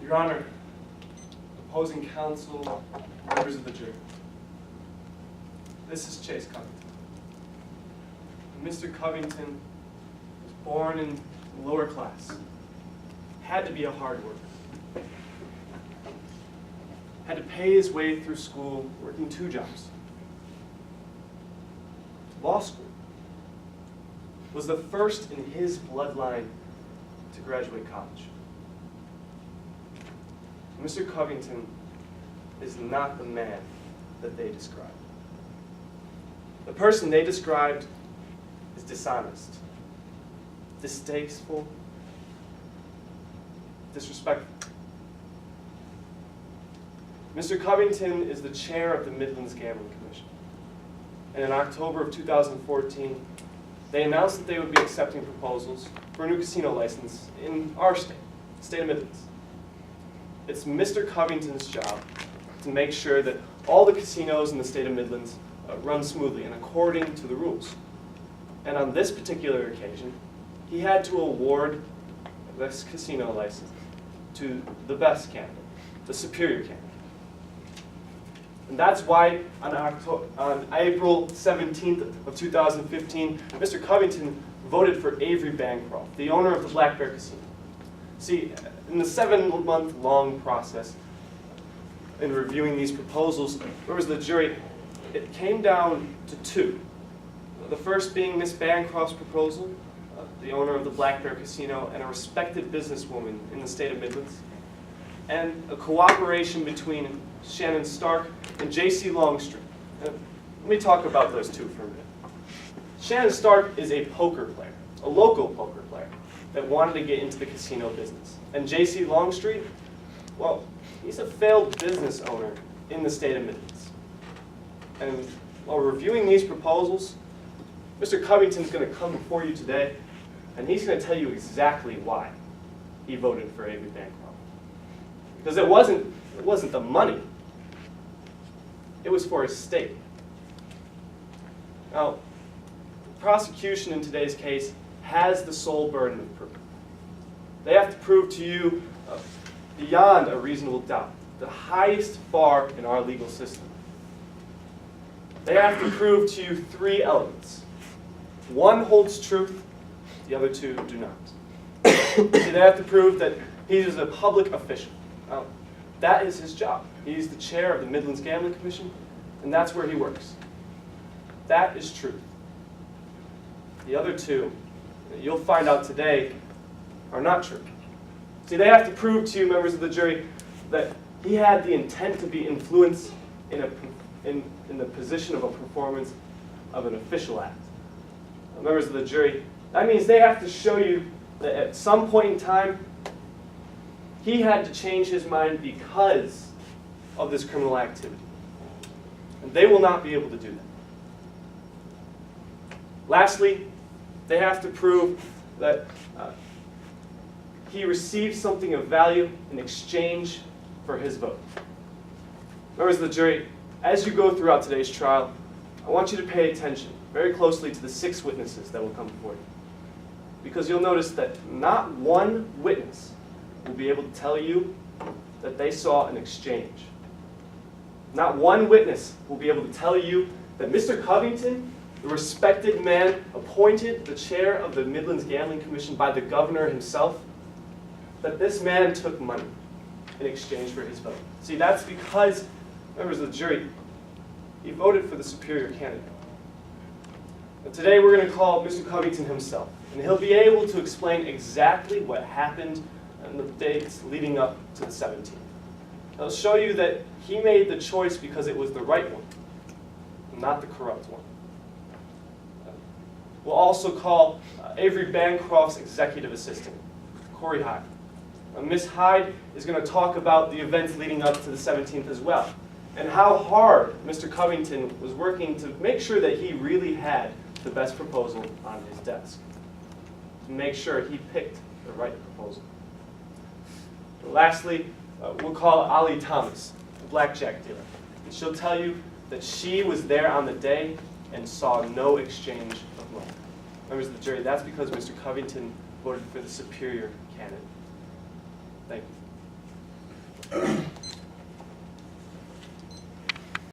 Your Honor, opposing counsel, members of the jury. This is Chase Covington. Mr. Covington was born in the lower class, had to be a hard worker, had to pay his way through school working 2 jobs. Law school was the first in his bloodline to graduate college. Mr. Covington is not the man that they described. The person they described is dishonest, distasteful, disrespectful. Mr. Covington is the chair of the Midlands Gambling Commission. And in October of 2014, they announced that they would be accepting proposals for a new casino license in our state, the state of Midlands. It's Mr. Covington's job to make sure that all the casinos in the state of Midlands run smoothly and according to the rules. And on this particular occasion, he had to award this casino license to the best candidate, the superior candidate. And that's why on April 17th of 2015, Mr. Covington voted for Avery Bancroft, the owner of the Black Bear Casino. See, in the 7-month-long process in reviewing these proposals, members of the jury, it came down to 2. The first being Ms. Bancroft's proposal, the owner of the Black Bear Casino and a respected businesswoman in the state of Midlands, and a cooperation between Shannon Stark and J.C. Longstreet. Let me talk about those 2 for a minute. Shannon Stark is a poker player, a local poker player, that wanted to get into the casino business. And J.C. Longstreet, well, he's a failed business owner in the state of Midlands. And while reviewing these proposals, Mr. Covington's going to come before you today, and he's going to tell you exactly why he voted for Avery Bancroft. Because it wasn't the money. It was for his state. Now, the prosecution in today's case has the sole burden of proof. They have to prove to you beyond a reasonable doubt, the highest bar in our legal system. They have to prove to you 3 elements. 1 holds truth, the other 2 do not. They have to prove that he is a public official. Now, that is his job. He's the chair of the Midlands Gambling Commission, and that's where he works. That is truth. The other 2, you'll find out today, are not true. See, they have to prove to you, members of the jury, that he had the intent to be influenced in the position of a performance of an official act. Members of the jury, that means they have to show you that at some point in time, he had to change his mind because of this criminal activity. And they will not be able to do that. Lastly, they have to prove that he received something of value in exchange for his vote. Members of the jury, as you go throughout today's trial, I want you to pay attention very closely to the 6 witnesses that will come before you. Because you'll notice that not one witness will be able to tell you that they saw an exchange. Not one witness will be able to tell you that Mr. Covington, the respected man appointed the chair of the Midlands Gambling Commission by the governor himself, that this man took money in exchange for his vote. See, that's because, members of the jury, he voted for the superior candidate. And today we're going to call Mr. Covington himself, and he'll be able to explain exactly what happened in the days leading up to the 17th. He'll show you that he made the choice because it was the right one, not the corrupt one. We'll also call Avery Bancroft's executive assistant, Corey Hyde. Ms. Hyde is going to talk about the events leading up to the 17th as well, and how hard Mr. Covington was working to make sure that he really had the best proposal on his desk, to make sure he picked the right proposal. And lastly, we'll call Ali Thomas, the blackjack dealer, and she'll tell you that she was there on the day and saw no exchange of money. Members of the jury, that's because Mr. Covington voted for the superior candidate. Thank you.